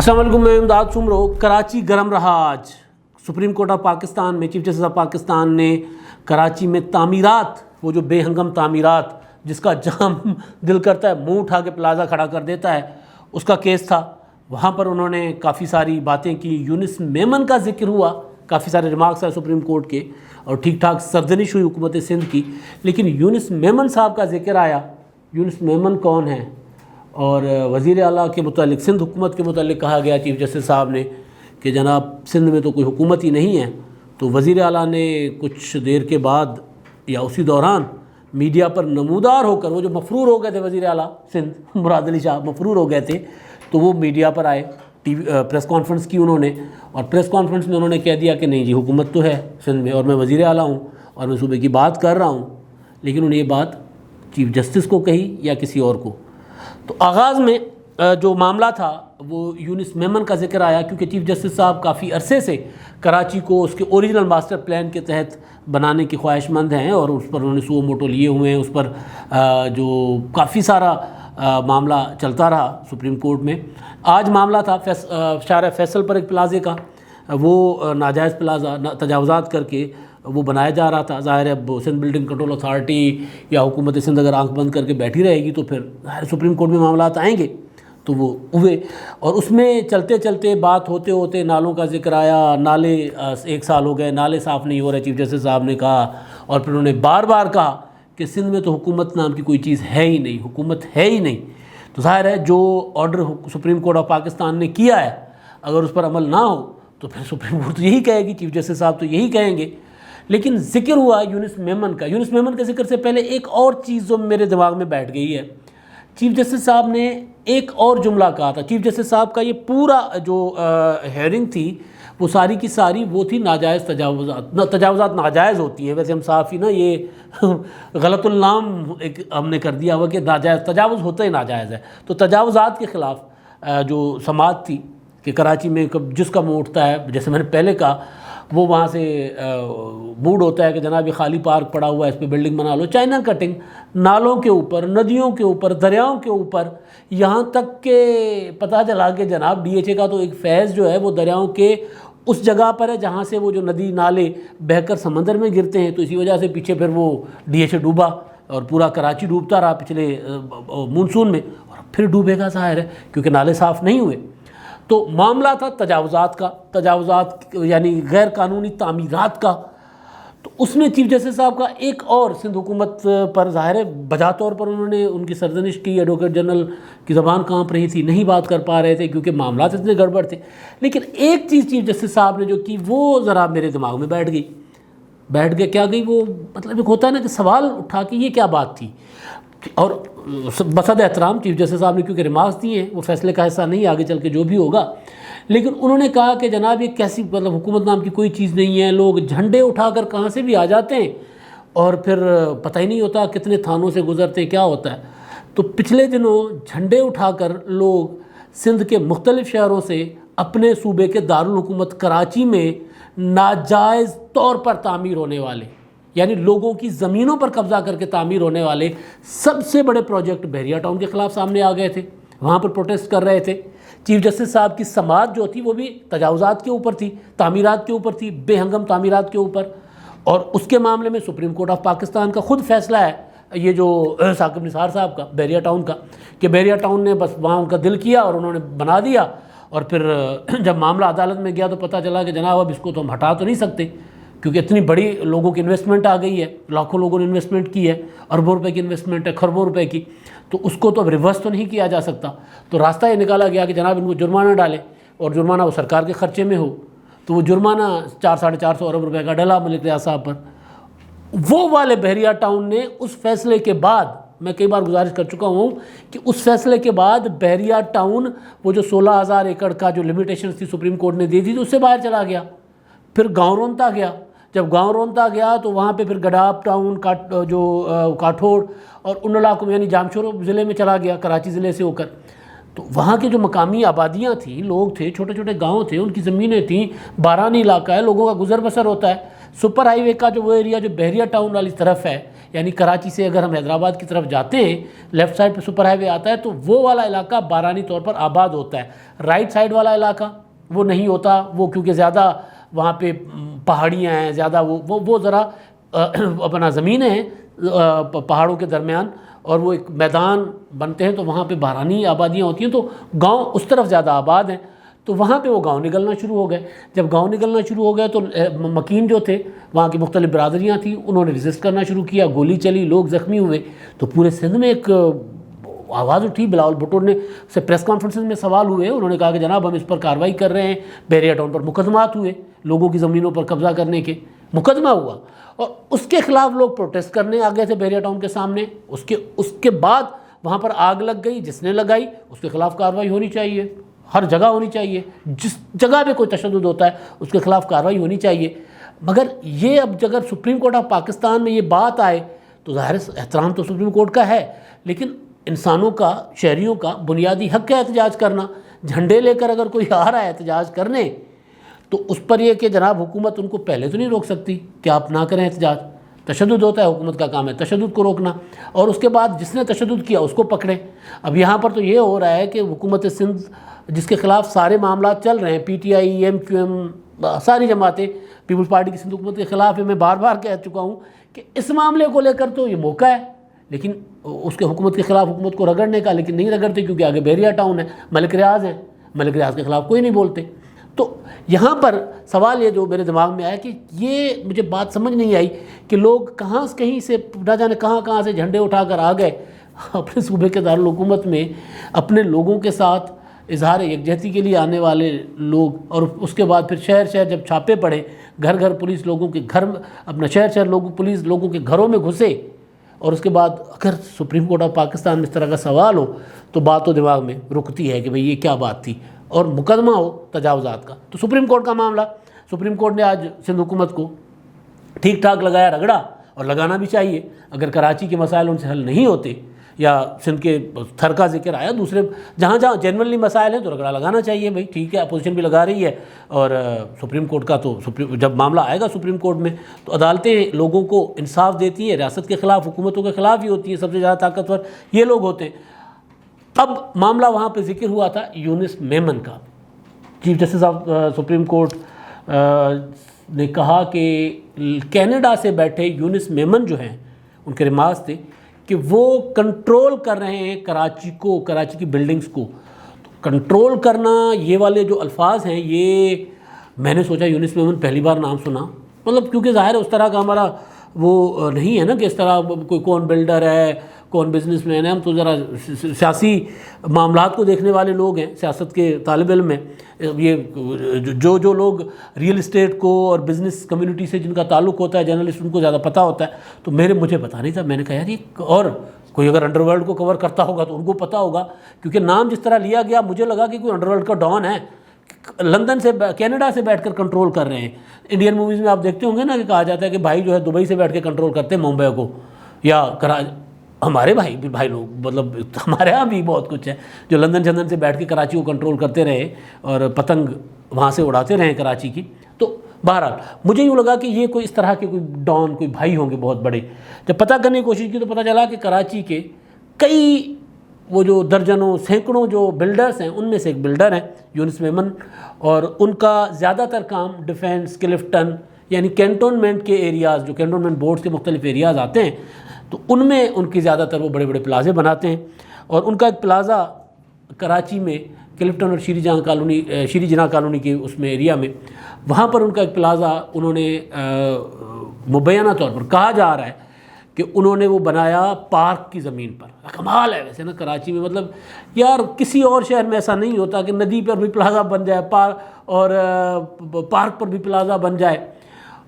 السلام علیکم، میں امداد سمرو۔ کراچی گرم رہا آج۔ سپریم کورٹ آف پاکستان میں چیف جسٹس آف پاکستان نے کراچی میں تعمیرات، وہ جو بے ہنگم تعمیرات جس کا جہاں دل کرتا ہے منہ اٹھا کے پلازا کھڑا کر دیتا ہے، اس کا کیس تھا۔ وہاں پر انہوں نے کافی ساری باتیں کی۔ یونس میمن کا ذکر ہوا، کافی سارے ریمارکس آئے سپریم کورٹ کے اور ٹھیک ٹھاک سرزنش ہوئی حکومت سندھ کی، لیکن یونس میمن صاحب کا ذکر آیا۔ یونس میمن کون ہیں؟ اور وزیر اعلیٰ کے متعلق، سندھ حکومت کے متعلق کہا گیا چیف جسٹس صاحب نے کہ جناب سندھ میں تو کوئی حکومت ہی نہیں ہے۔ تو وزیر اعلیٰ نے کچھ دیر کے بعد یا اسی دوران میڈیا پر نمودار ہو کر، وہ جو مفرور ہو گئے تھے وزیر اعلیٰ سندھ مراد علی شاہ مفرور ہو گئے تھے، تو وہ میڈیا پر آئے، پریس کانفرنس کی انہوں نے، اور پریس کانفرنس میں انہوں نے کہہ دیا کہ نہیں جی حکومت تو ہے سندھ میں اور میں وزیر اعلیٰ ہوں اور میں صوبے کی بات کر رہا ہوں۔ لیکن انہوں نے یہ بات چیف جسٹس کو کہی یا کسی اور کو؟ تو آغاز میں جو معاملہ تھا وہ یونس میمن کا ذکر آیا، کیونکہ چیف جسٹس صاحب کافی عرصے سے کراچی کو اس کے اوریجنل ماسٹر پلان کے تحت بنانے کی خواہش مند ہیں اور اس پر انہوں نے سو موٹو لیے ہوئے ہیں۔ اس پر جو کافی سارا معاملہ چلتا رہا سپریم کورٹ میں۔ آج معاملہ تھا شارع فیصل پر ایک پلازے کا، وہ ناجائز پلازا تجاوزات کر کے وہ بنایا جا رہا تھا۔ ظاہر ہے اب سندھ بلڈنگ کنٹرول اتھارٹی یا حکومت سندھ اگر آنکھ بند کر کے بیٹھی رہے گی تو پھر سپریم کورٹ میں معاملات آئیں گے، تو وہ ہوئے۔ اور اس میں چلتے چلتے بات ہوتے ہوتے نالوں کا ذکر آیا۔ نالے 1 سال ہو گئے، نالے صاف نہیں ہو رہے، چیف جسٹس صاحب نے کہا، اور پھر انہوں نے بار بار کہا کہ سندھ میں تو حکومت نام کی کوئی چیز ہے ہی نہیں، حکومت ہے ہی نہیں۔ تو ظاہر ہے جو order supreme court of Pakistan نے کیا ہے اگر اس پر عمل نہ ہو تو پھر سپریم کورٹ تو یہی کہے گی، چیف جسٹس صاحب تو یہی کہیں گے۔ لیکن ذکر ہوا یونس میمن کا۔ یونس میمن کے ذکر سے پہلے ایک اور چیز جو میرے دماغ میں بیٹھ گئی ہے، چیف جسٹس صاحب نے ایک اور جملہ کہا تھا۔ چیف جسٹس صاحب کا یہ پورا جو ہیئرنگ تھی وہ ساری کی ساری وہ تھی ناجائز تجاوزات ناجائز ہوتی ہیں، ویسے ہم صاف ہی نا یہ غلط النام ایک ہم نے کر دیا ہوا کہ ناجائز تجاوز ہوتا ہی ناجائز ہے۔ تو تجاوزات کے خلاف جو سماعت تھی کہ کراچی میں جس کا منہ اٹھتا ہے، جیسے میں نے پہلے کہا، وہ وہاں سے موڈ ہوتا ہے کہ جناب یہ خالی پارک پڑا ہوا ہے، اس پہ بلڈنگ بنا لو۔ چائنا کٹنگ نالوں کے اوپر، ندیوں کے اوپر، دریاؤں کے اوپر، یہاں تک کہ پتہ چلا کہ جناب ڈی ایچ اے کا تو ایک فیض جو ہے وہ دریاؤں کے اس جگہ پر ہے جہاں سے وہ جو ندی نالے بہہ کر سمندر میں گرتے ہیں، تو اسی وجہ سے پیچھے پھر وہ ڈی ایچ اے ڈوبا اور پورا کراچی ڈوبتا رہا پچھلے مونسون میں، اور پھر ڈوبے گا ظاہر ہے کیونکہ نالے صاف نہیں ہوئے۔ تو معاملہ تھا تجاوزات کا، تجاوزات یعنی غیر قانونی تعمیرات کا۔ تو اس میں چیف جسٹس صاحب کا ایک اور سندھ حکومت پر ظاہر ہے بجا طور پر انہوں نے ان کی سرزنش کی، ایڈوکیٹ جنرل کی زبان کانپ رہی تھی، نہیں بات کر پا رہے تھے کیونکہ معاملات اتنے گڑبڑ تھے۔ لیکن ایک چیز چیف جسٹس صاحب نے جو کی وہ ذرا میرے دماغ میں بیٹھ گئی کیا گئی، وہ مطلب ایک ہوتا ہے نا کہ سوال اٹھا کہ یہ کیا بات تھی۔ اور بصد احترام چیف جسٹس صاحب نے کیونکہ ریمارکس دیے ہیں، وہ فیصلے کا حصہ نہیں، آگے چل کے جو بھی ہوگا، لیکن انہوں نے کہا کہ جناب یہ کیسی مطلب حکومت نام کی کوئی چیز نہیں ہے، لوگ جھنڈے اٹھا کر کہاں سے بھی آ جاتے ہیں اور پھر پتہ ہی نہیں ہوتا کتنے تھانوں سے گزرتے کیا ہوتا ہے۔ تو پچھلے دنوں جھنڈے اٹھا کر لوگ سندھ کے مختلف شہروں سے اپنے صوبے کے دارالحکومت کراچی میں ناجائز طور پر تعمیر ہونے والے، یعنی لوگوں کی زمینوں پر قبضہ کر کے تعمیر ہونے والے سب سے بڑے پروجیکٹ بحریہ ٹاؤن کے خلاف سامنے آ گئے تھے، وہاں پر پروٹیسٹ کر رہے تھے۔ چیف جسٹس صاحب کی سماعت جو تھی وہ بھی تجاوزات کے اوپر تھی، تعمیرات کے اوپر تھی، بے ہنگم تعمیرات کے اوپر، اور اس کے معاملے میں سپریم کورٹ آف پاکستان کا خود فیصلہ ہے، یہ جو ثاقب نثار صاحب کا بحریہ ٹاؤن کا، کہ بحریہ ٹاؤن نے بس وہاں ان کا دل کیا اور انہوں نے بنا دیا، اور پھر جب معاملہ عدالت میں گیا تو پتہ چلا کہ جناب اب اس کو تو ہم ہٹا تو نہیں سکتے کیونکہ اتنی بڑی لوگوں کی انویسٹمنٹ آ گئی ہے، لاکھوں لوگوں نے انویسٹمنٹ کی ہے، اربوں روپے کی انویسٹمنٹ ہے، کھربوں روپے کی، تو اس کو تو اب ریورس تو نہیں کیا جا سکتا۔ تو راستہ یہ نکالا گیا کہ جناب ان کو جرمانہ ڈالے، اور جرمانہ وہ سرکار کے خرچے میں ہو، تو وہ جرمانہ 400-450 ارب روپے کا ڈلا ملک ریاض صاحب پر۔ وہ والے بحریہ ٹاؤن نے اس فیصلے کے بعد، میں کئی بار گزارش کر چکا ہوں کہ اس فیصلے کے بعد بحریہ ٹاؤن وہ جو 16,000 ایکڑ کا جو لمیٹیشنز تھی سپریم کورٹ نے دی تھی تو اس سے باہر چلا گیا، پھر گاؤں رونتا گیا۔ جب گاؤں رونتا گیا تو وہاں پہ پھر گڈاب ٹاؤن جو کاٹھوڑ اور ان علاقوں میں یعنی جامشورو ضلع میں چلا گیا کراچی ضلع سے ہو کر۔ تو وہاں کے جو مقامی آبادیاں تھیں، لوگ تھے، چھوٹے چھوٹے گاؤں تھے، ان کی زمینیں تھیں، بارانی علاقہ ہے، لوگوں کا گزر بسر ہوتا ہے۔ سپر ہائی وے کا جو وہ ایریا جو بحریہ ٹاؤن والی طرف ہے، یعنی کراچی سے اگر ہم حیدرآباد کی طرف جاتے ہیں، لیفٹ سائڈ پہ سپر ہائی وے آتا ہے، تو وہ والا علاقہ بارانی طور پر آباد ہوتا ہے۔ رائٹ سائڈ والا علاقہ وہ نہیں ہوتا، وہ کیونکہ زیادہ وہاں پہ پہاڑیاں ہیں، زیادہ وہ ذرا اپنا زمینیں ہیں پہاڑوں کے درمیان، اور وہ ایک میدان بنتے ہیں، تو وہاں پہ بارانی آبادیاں ہوتی ہیں، تو گاؤں اس طرف زیادہ آباد ہیں، تو وہاں پہ وہ گاؤں نکلنا شروع ہو گئے۔ جب گاؤں نکلنا شروع ہو گئے تو مکین جو تھے، وہاں کی مختلف برادریاں تھیں، انہوں نے ریزسٹ کرنا شروع کیا، گولی چلی، لوگ زخمی ہوئے، تو پورے سندھ میں ایک آواز اٹھی۔ بلاول بھٹو نے سے پریس کانفرنس میں سوال ہوئے، انہوں نے کہا کہ جناب ہم اس پر کارروائی کر رہے ہیں۔ بحریہ ٹاؤن پر مقدمات ہوئے، لوگوں کی زمینوں پر قبضہ کرنے کے مقدمہ ہوا، اور اس کے خلاف لوگ پروٹیسٹ کرنے آ گئے تھے بحریہ ٹاؤن کے سامنے۔ اس کے بعد وہاں پر آگ لگ گئی، جس نے لگائی اس کے خلاف کارروائی ہونی چاہیے، ہر جگہ ہونی چاہیے، جس جگہ پہ کوئی تشدد ہوتا ہے اس کے خلاف کارروائی ہونی چاہیے۔ مگر یہ اب اگر سپریم کورٹ آف پاکستان میں یہ بات آئے تو ظاہر احترام تو سپریم کورٹ کا ہے، لیکن انسانوں کا، شہریوں کا بنیادی حق ہے احتجاج کرنا۔ جھنڈے لے کر اگر کوئی آ رہا ہے احتجاج کرنے، تو اس پر یہ کہ جناب حکومت ان کو پہلے تو نہیں روک سکتی کہ آپ نہ کریں احتجاج، تشدد ہوتا ہے، حکومت کا کام ہے تشدد کو روکنا، اور اس کے بعد جس نے تشدد کیا اس کو پکڑیں۔ اب یہاں پر تو یہ ہو رہا ہے کہ حکومت سندھ جس کے خلاف سارے معاملات چل رہے ہیں، P T I, M Q M, ساری جماعتیں پیپلز پارٹی کی سندھ حکومت کے خلاف ہے۔ میں بار بار کہہ چکا ہوں کہ اس معاملے کو لے کر تو یہ موقع ہے، لیکن اس کے حکومت کے خلاف حکومت کو رگڑنے کا، لیکن نہیں رگڑتے کیونکہ آگے بحریہ ٹاؤن ہے، ملک ریاض ہے، ملک ریاض کے خلاف کوئی نہیں بولتے۔ تو یہاں پر سوال یہ جو میرے دماغ میں آیا کہ یہ مجھے بات سمجھ نہیں آئی کہ لوگ کہاں سے کہیں سے نہ جانے کہاں سے جھنڈے اٹھا کر آ گئے اپنے صوبے کے دارالحکومت میں، اپنے لوگوں کے ساتھ اظہار یکجہتی کے لیے آنے والے لوگ، اور اس کے بعد پھر شہر شہر جب چھاپے پڑے، گھر گھر پولیس لوگوں کے گھر، اپنا شہر شہر پولیس لوگوں کے گھروں میں گھسے، اور اس کے بعد اگر سپریم کورٹ آف پاکستان میں اس طرح کا سوال ہو تو بات تو دماغ میں رکتی ہے کہ بھئی یہ کیا بات تھی، اور مقدمہ ہو تجاوزات کا۔ تو سپریم کورٹ کا معاملہ، سپریم کورٹ نے آج سندھ حکومت کو ٹھیک ٹھاک لگایا، رگڑا، اور لگانا بھی چاہیے۔ اگر کراچی کے مسائل ان سے حل نہیں ہوتے، یا سندھ کے تھر کا ذکر آیا، دوسرے جہاں جہاں جنرلی مسائل ہیں تو رگڑا لگانا چاہیے بھائی، ٹھیک ہے، اپوزیشن بھی لگا رہی ہے، اور سپریم کورٹ کا تو جب معاملہ آئے گا سپریم کورٹ میں تو عدالتیں لوگوں کو انصاف دیتی ہیں، ریاست کے خلاف، حکومتوں کے خلاف ہی ہوتی ہیں، سب سے زیادہ طاقتور یہ لوگ ہوتے ہیں۔ اب معاملہ وہاں پہ ذکر ہوا تھا یونس میمن کا۔ Chief justice of supreme court نے کہا کہ کینیڈا سے بیٹھے یونس میمن جو ہیں، ان کے ریمارکس تھے کہ وہ کنٹرول کر رہے ہیں کراچی کو، کراچی کی بلڈنگز کو۔ تو کنٹرول کرنا، یہ والے جو الفاظ ہیں، یہ میں نے سوچا یونس میمن پہلی بار نام سنا، مطلب کیونکہ ظاہر ہے اس طرح کا ہمارا وہ نہیں ہے نا کہ اس طرح کوئی کون بلڈر ہے، کون بزنس مین ہے، ہم تو ذرا سیاسی معاملات کو دیکھنے والے لوگ ہیں، سیاست کے طالب علم ہیں۔ یہ جو لوگ ریئل اسٹیٹ کو اور بزنس کمیونٹی سے جن کا تعلق ہوتا ہے، جرنلسٹ، ان کو زیادہ پتہ ہوتا ہے، تو مجھے پتہ نہیں تھا۔ میں نے کہا یار یہ، اور کوئی اگر انڈر ورلڈ کو کور کرتا ہوگا تو ان کو پتہ ہوگا، کیونکہ نام جس طرح لیا گیا مجھے لگا کہ کوئی انڈر ورلڈ کا ڈان ہے، لندن سے، کینیڈا سے بیٹھ کر کنٹرول کر رہے ہیں۔ انڈین موویز میں آپ دیکھتے ہوں گے نا کہ کہا جاتا ہے کہ بھائی جو ہے دبئی سے بیٹھ کے کنٹرول کرتے ہیں ممبئی کو، یا ہمارے بھائی لوگ، مطلب ہمارے ہاں بھی بہت کچھ ہے جو لندن سے بیٹھ کے کراچی کو کنٹرول کرتے رہے اور پتنگ وہاں سے اڑاتے رہے کراچی کی۔ تو بہرحال مجھے یوں لگا کہ یہ کوئی اس طرح کے کوئی ڈان، کوئی بھائی ہوں گے بہت بڑے۔ جب پتہ کرنے کی کوشش کی تو پتہ چلا کہ کراچی کے کئی، وہ جو درجنوں سینکڑوں جو بلڈرز ہیں، ان میں سے ایک بلڈر ہیں یونس میمن، اور ان کا زیادہ تر کام ڈیفینس، کلفٹن، یعنی کینٹونمنٹ کے ایریاز، جو کینٹونمنٹ بورڈز کے مختلف ایریاز آتے ہیں، تو ان میں ان کی زیادہ تر وہ بڑے بڑے پلازے بناتے ہیں۔ اور ان کا ایک پلازا کراچی میں کلفٹن اور شیری جناح کالونی کے اس میں ایریا میں، وہاں پر ان کا ایک پلازا انہوں نے مبینہ طور پر کہا جا رہا ہے کہ انہوں نے وہ بنایا پارک کی زمین پر۔ کمال ہے ویسے نا کراچی میں، مطلب یار کسی اور شہر میں ایسا نہیں ہوتا کہ ندی پر بھی پلازا بن جائے، اور پارک پر بھی پلازا بن جائے،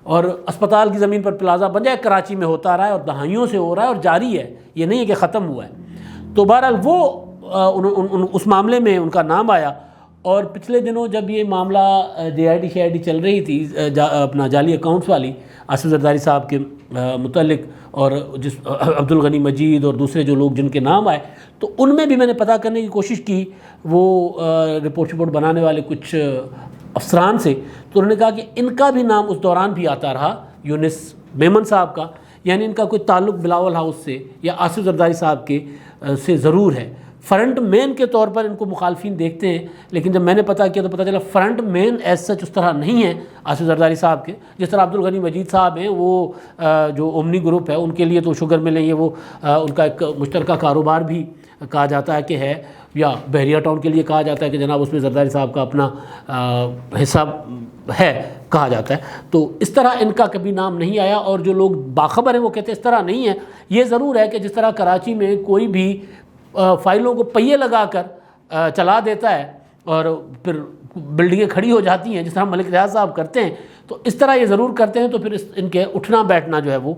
اور اسپتال کی زمین پر پلازا بن جائے۔ کراچی میں ہوتا رہا ہے اور دہائیوں سے ہو رہا ہے اور جاری ہے، یہ نہیں ہے کہ ختم ہوا ہے۔ تو بہرحال وہ اس معاملے میں ان کا نام آیا، اور پچھلے دنوں جب یہ معاملہ JID چل رہی تھی، اپنا جعلی اکاؤنٹس والی آصف زرداری صاحب کے متعلق، اور جس عبدالغنی مجید اور دوسرے جو لوگ جن کے نام آئے، تو ان میں بھی میں نے پتہ کرنے کی کوشش کی۔ وہ رپورٹ بنانے والے کچھ افسران سے، تو انہوں نے کہا کہ ان کا بھی نام اس دوران بھی آتا رہا، یونس میمن صاحب کا، یعنی ان کا کوئی تعلق بلاول ہاؤس سے یا آصف زرداری صاحب کے سے ضرور ہے۔ فرنٹ مین کے طور پر ان کو مخالفین دیکھتے ہیں، لیکن جب میں نے پتہ کیا تو پتہ چلا فرنٹ مین ایز سچ اس طرح نہیں ہے آصف زرداری صاحب کے، جس طرح عبدالغنی مجید صاحب ہیں، وہ جو اومنی گروپ ہے ان کے لیے تو شوگر ملیں، یہ وہ ان کا ایک مشترکہ کاروبار بھی کہا جاتا ہے کہ ہے، یا بحریہ ٹاؤن کے لیے کہا جاتا ہے کہ جناب اس میں زرداری صاحب کا اپنا حصہ ہے کہا جاتا ہے۔ تو اس طرح ان کا کبھی نام نہیں آیا، اور جو لوگ باخبر ہیں وہ کہتے ہیں اس طرح نہیں ہے۔ یہ ضرور ہے کہ جس طرح کراچی میں کوئی بھی فائلوں کو پہیے لگا کر چلا دیتا ہے اور پھر بلڈنگیں کھڑی ہو جاتی ہیں، جس طرح ملک ریاض صاحب کرتے ہیں، تو اس طرح یہ ضرور کرتے ہیں، تو پھر ان کے اٹھنا بیٹھنا جو ہے وہ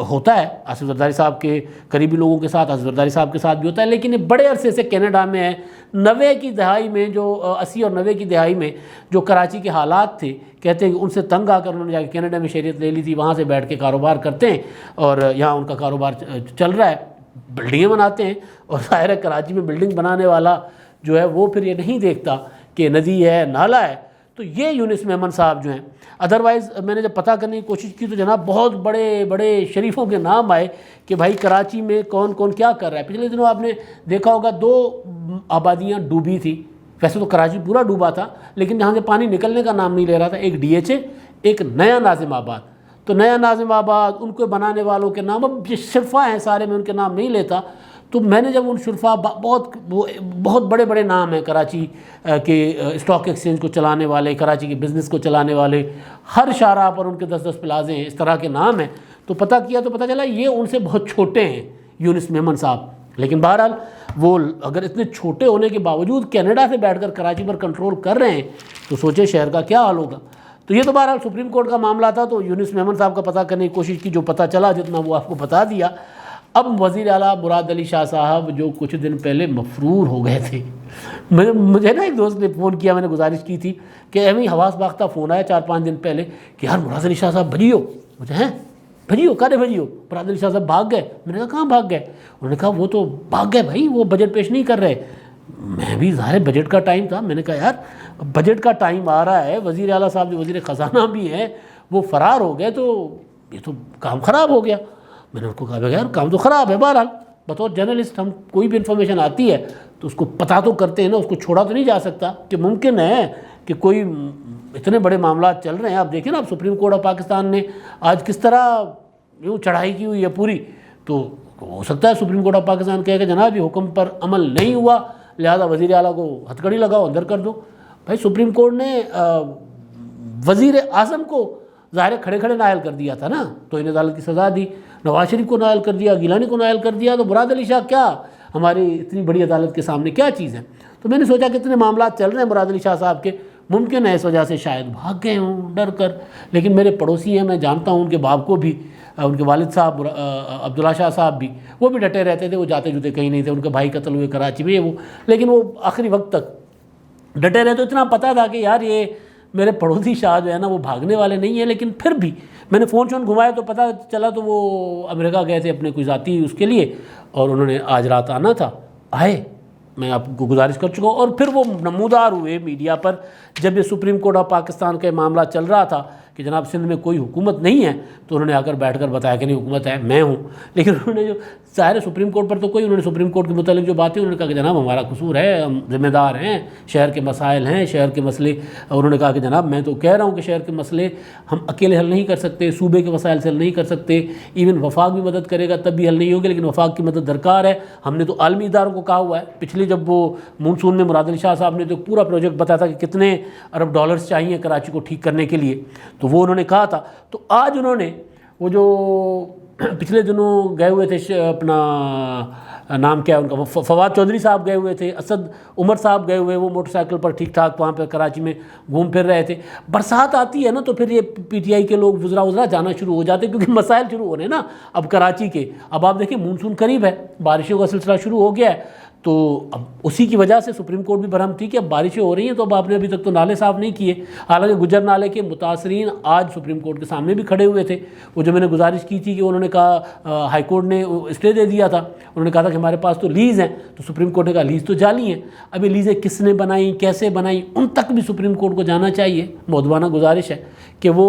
ہوتا ہے آصف زرداری صاحب کے قریبی لوگوں کے ساتھ، آصف زرداری صاحب کے ساتھ بھی ہوتا ہے۔ لیکن یہ بڑے عرصے سے کینیڈا میں ہے، 90 کی دہائی میں، جو 80 اور 90 کی دہائی میں جو کراچی کے حالات تھے، کہتے ہیں کہ ان سے تنگ آ کر انہوں نے جا کے کینیڈا میں شہریت لے لی تھی، وہاں سے بیٹھ کے کاروبار کرتے ہیں اور یہاں ان کا کاروبار چل رہا ہے، بلڈنگیں بناتے ہیں۔ اور ظاہر ہے کراچی میں بلڈنگ بنانے والا جو ہے وہ پھر یہ نہیں دیکھتا کہ ندی ہے نالا ہے۔ تو یہ یونس میمن صاحب جو ہیں، ادروائز میں نے جب پتہ کرنے کی کوشش کی تو جناب بہت بڑے بڑے شریفوں کے نام آئے کہ بھائی کراچی میں کون کون کیا کر رہا ہے۔ پچھلے دنوں آپ نے دیکھا ہوگا 2 آبادیاں ڈوبی تھی، ویسے تو کراچی پورا ڈوبا تھا لیکن جہاں سے پانی نکلنے کا نام نہیں لے رہا تھا، ایک DHA، ایک نیا ناظم آباد۔ تو نیا ناظم آباد، ان کو بنانے والوں کے نام، اب جو شرفا ہیں سارے میں ان کے نام نہیں لیتا، تو میں نے جب ان شرفا بہت بڑے بڑے نام ہیں کراچی کے اسٹاک ایکسچینج کو چلانے والے، کراچی کے بزنس کو چلانے والے، ہر شاہراہ پر ان کے 10 پلازے ہیں، اس طرح کے نام ہیں، تو پتہ کیا تو پتہ چلا یہ ان سے بہت چھوٹے ہیں یونس میمن صاحب۔ لیکن بہرحال وہ اگر اتنے چھوٹے ہونے کے باوجود کینیڈا سے بیٹھ کر کراچی پر کنٹرول کر رہے ہیں تو سوچے شہر کا کیا حال ہوگا۔ تو یہ تو بہرحال سپریم کورٹ کا معاملہ تھا، تو یونس میمن صاحب کا پتہ کرنے کی کوشش کی، جو پتہ چلا جتنا وہ آپ کو بتا دیا۔ اب وزیر اعلیٰ مراد علی شاہ صاحب جو کچھ دن پہلے مفرور ہو گئے تھے، مجھے نا ایک دوست نے فون کیا، میں نے گزارش کی تھی کہ ایویں حواس باختہ فون آیا 4-5 دن پہلے کہ یار مراد علی شاہ صاحب بھجی ہو، مجھے ہیں بھجی ہو، کہنے بھجی ہو، مراد علی شاہ صاحب بھاگ گئے۔ میں نے کہا کہاں بھاگ گئے؟ انہوں نے کہا وہ تو بھاگ گئے بھائی، وہ بجٹ پیش نہیں کر رہے۔ میں بھی ظاہر بجٹ کا ٹائم تھا، میں نے کہا یار بجٹ کا ٹائم آ رہا ہے، وزیر اعلیٰ صاحب جو وزیر خزانہ بھی ہیں وہ فرار ہو گئے، تو یہ تو کام خراب ہو گیا۔ میں نے ان کو کہا یار کام تو خراب ہے، بہرحال بطور جرنلسٹ ہم کوئی بھی انفارمیشن آتی ہے تو اس کو پتہ تو کرتے ہیں نا، اس کو چھوڑا تو نہیں جا سکتا کہ ممکن ہے کہ کوئی اتنے بڑے معاملات چل رہے ہیں۔ آپ دیکھیں نا، اب سپریم کورٹ آف پاکستان نے آج کس طرح یوں چڑھائی کی ہوئی ہے پوری، تو ہو سکتا ہے سپریم کورٹ آف پاکستان کہے کہ جناب یہ حکم پر عمل نہیں ہوا، لہذا وزیر اعلیٰ کو ہتھکڑی لگاؤ، اندر کر دو۔ بھائی سپریم کورٹ نے وزیر اعظم کو ظاہر کھڑے کھڑے نائل کر دیا تھا نا، توہین عدالت کی سزا دی، نواز شریف کو نائل کر دیا، گیلانی کو نائل کر دیا، تو مراد علی شاہ کیا ہماری اتنی بڑی عدالت کے سامنے کیا چیز ہے؟ تو میں نے سوچا کہ اتنے معاملات چل رہے ہیں مراد علی شاہ صاحب کے، ممکن ہے اس وجہ سے شاید بھاگ گئے ہوں ڈر کر۔ لیکن میرے پڑوسی ہیں، میں جانتا ہوں ان کے باپ کو بھی، ان کے والد صاحب عبداللہ شاہ صاحب بھی، وہ بھی ڈٹے رہتے تھے، وہ جاتے جوتے کہیں نہیں تھے، ان کے بھائی قتل ہوئے کراچی میں وہ، لیکن وہ آخری وقت تک ڈٹے رہے۔ تو اتنا پتہ تھا کہ یار یہ میرے پڑوسی شاہ جو ہے نا وہ بھاگنے والے نہیں ہیں، لیکن پھر بھی میں نے فون گھمایا تو پتہ چلا تو وہ امریکہ گئے تھے اپنے کوئی ذاتی اس کے لیے، اور انہوں نے آج رات آنا تھا، آئے، میں آپ کو گزارش کر چکا ہوں۔ اور پھر وہ نمودار ہوئے میڈیا پر جب یہ سپریم کورٹ آف پاکستان کا معاملہ چل رہا تھا کہ جناب سندھ میں کوئی حکومت نہیں ہے، تو انہوں نے آ کر بیٹھ کر بتایا کہ نہیں حکومت ہے، میں ہوں۔ لیکن انہوں نے جو ظاہر سپریم کورٹ پر تو کوئی، انہوں نے سپریم کورٹ کے متعلق جو باتیں انہوں نے کہا کہ جناب ہمارا قصور ہے، ہم ذمہ دار ہیں، شہر کے مسائل ہیں، شہر کے مسئلے۔ انہوں نے کہا کہ جناب میں تو کہہ رہا ہوں کہ شہر کے مسئلے ہم اکیلے حل نہیں کر سکتے، صوبے کے مسائل سے حل نہیں کر سکتے، ایون وفاق بھی مدد کرے گا تب بھی حل نہیں ہوگی، لیکن وفاق کی مدد درکار ہے۔ ہم نے تو عالمی اداروں کو کہا ہوا ہے، پچھلی جب وہ مونسون میں مراد علی شاہ صاحب نے تو پورا پروجیکٹ بتایا تھا کہ کتنے ارب ڈالرز چاہیے کراچی کو ٹھیک کرنے کے لیے، تو وہ انہوں نے کہا تھا۔ تو آج انہوں نے وہ جو پچھلے دنوں گئے ہوئے تھے، اپنا نام کیا ہے ان کا، فواد چودھری صاحب گئے ہوئے تھے، اسد عمر صاحب گئے ہوئے، وہ موٹر سائیکل پر ٹھیک ٹھاک وہاں پہ کراچی میں گھوم پھر رہے تھے۔ برسات آتی ہے نا تو پھر یہ PTI کے لوگ وزراء جانا شروع ہو جاتے ہیں، کیونکہ مسائل شروع ہو رہے ہیں نا اب کراچی کے۔ اب آپ دیکھیں مونسون قریب ہے، بارشوں کا سلسلہ شروع ہو گیا ہے، تو اب اسی کی وجہ سے سپریم کورٹ بھی برہم تھی کہ اب بارشیں ہو رہی ہیں، تو اب آپ نے ابھی تک تو نالے صاف نہیں کیے۔ حالانکہ گجر نالے کے متاثرین آج سپریم کورٹ کے سامنے بھی کھڑے ہوئے تھے۔ وہ جو میں نے گزارش کی تھی کہ انہوں نے کہا، ہائی کورٹ نے اسٹے دے دیا تھا، انہوں نے کہا تھا کہ کہ ہمارے پاس تو لیز ہیں، تو سپریم کورٹ نے کہا لیز تو جعلی ہیں. ابھی لیزیں کس نے بنائیں، کیسے بنائیں، ان تک بھی سپریم کورٹ کو جانا چاہیے. مؤدبانہ گزارش ہے کہ وہ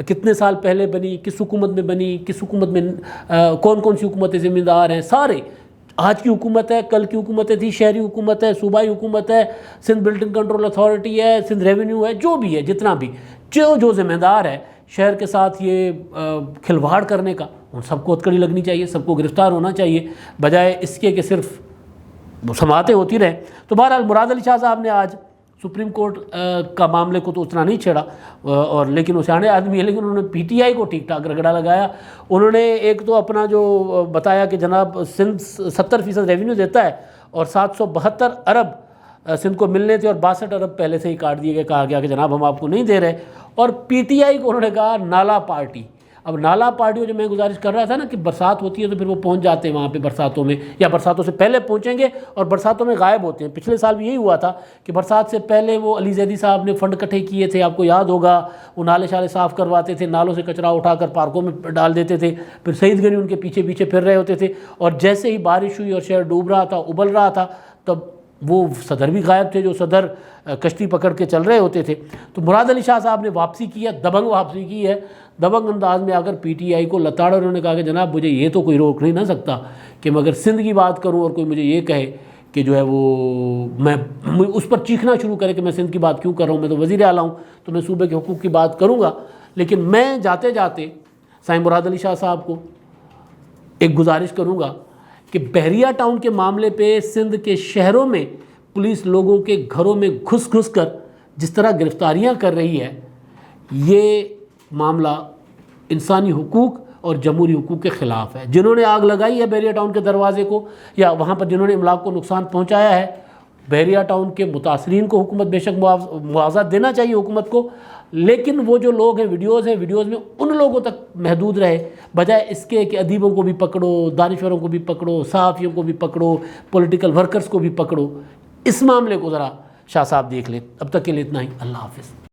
کتنے سال پہلے بنی، کس حکومت میں بنی، کس حکومت میں کون کون سی حکومتیں ذمہ دار ہیں، سارے. آج کی حکومت ہے، کل کی حکومتیں تھی، شہری حکومت ہے، صوبائی حکومت ہے، سندھ بلڈنگ کنٹرول اتھارٹی ہے، سندھ ریونیو ہے، جو بھی ہے، جتنا بھی جو ذمہ دار ہے شہر کے ساتھ یہ کھلواڑ کرنے کا، ان سب کو ہتکڑی لگنی چاہیے، سب کو گرفتار ہونا چاہیے، بجائے اس کے کہ صرف سماعتیں ہوتی رہیں. تو بہرحال مراد علی شاہ صاحب نے آج سپریم کورٹ کا معاملے کو تو اتنا نہیں چھیڑا، اور لیکن وہ سیانے آدمی ہے، لیکن انہوں نے پی ٹی آئی کو ٹھیک ٹھاک رگڑا لگایا. انہوں نے ایک تو اپنا جو بتایا کہ جناب سندھ 70% ریونیو دیتا ہے اور 772 ارب سندھ کو ملنے تھے اور 62 ارب پہلے سے ہی کاٹ دیے گئے. کہا گیا کہ جناب ہم آپ کو نہیں دے رہے. اور پی ٹی آئی کو انہوں نے کہا نالا پارٹی. اب نالا پارٹی جو میں گزارش کر رہا تھا نا کہ برسات ہوتی ہے تو پھر وہ پہنچ جاتے ہیں وہاں پہ برساتوں میں، یا برساتوں سے پہلے پہنچیں گے اور برساتوں میں غائب ہوتے ہیں. پچھلے سال بھی یہی ہوا تھا کہ برسات سے پہلے وہ علی زیدی صاحب نے فنڈ اکٹھے کیے تھے، آپ کو یاد ہوگا. وہ نالے شالے صاف کرواتے تھے، نالوں سے کچرا اٹھا کر پارکوں میں ڈال دیتے تھے، پھر سعید گنی ان کے پیچھے پیچھے پھر رہے ہوتے تھے. اور جیسے ہی بارش ہوئی اور شہر ڈوب رہا تھا، ابل رہا تھا، تب وہ صدر بھی غائب تھے جو صدر کشتی پکڑ کے چل رہے ہوتے تھے. تو مراد علی شاہ صاحب نے واپسی کی ہے، دبنگ واپسی کی ہے. دبنگ انداز میں آ کر پی ٹی آئی کو لتاڑا. انہوں نے کہا کہ جناب مجھے یہ تو کوئی روک نہیں نہ سکتا کہ میں اگر سندھ کی بات کروں اور کوئی مجھے یہ کہے کہ جو ہے وہ میں اس پر چیخنا شروع کرے کہ میں سندھ کی بات کیوں کر رہا ہوں، میں تو وزیر اعلیٰ ہوں تو میں صوبے کے حقوق کی بات کروں گا. لیکن میں جاتے جاتے سائیں مراد علی شاہ صاحب کو ایک گزارش کروں گا کہ بحریہ ٹاؤن کے معاملے پہ سندھ کے شہروں میں پولیس لوگوں کے گھروں میں گھس گھس کر جس طرح گرفتاریاں کر رہی ہے، یہ معاملہ انسانی حقوق اور جمہوری حقوق کے خلاف ہے. جنہوں نے آگ لگائی ہے بحریہ ٹاؤن کے دروازے کو، یا وہاں پر جنہوں نے املاک کو نقصان پہنچایا ہے، بحریہ ٹاؤن کے متاثرین کو حکومت بے شک معاوضہ دینا چاہیے حکومت کو. لیکن وہ جو لوگ ہیں ویڈیوز میں ان لوگوں تک محدود رہے، بجائے اس کے کہ ادیبوں کو بھی پکڑو، دانشوروں کو بھی پکڑو، صحافیوں کو بھی پکڑو، پولیٹیکل ورکرز کو بھی پکڑو. اس معاملے کو ذرا شاہ صاحب دیکھ لیں. اب تک کے لیے اتنا ہی. اللہ حافظ.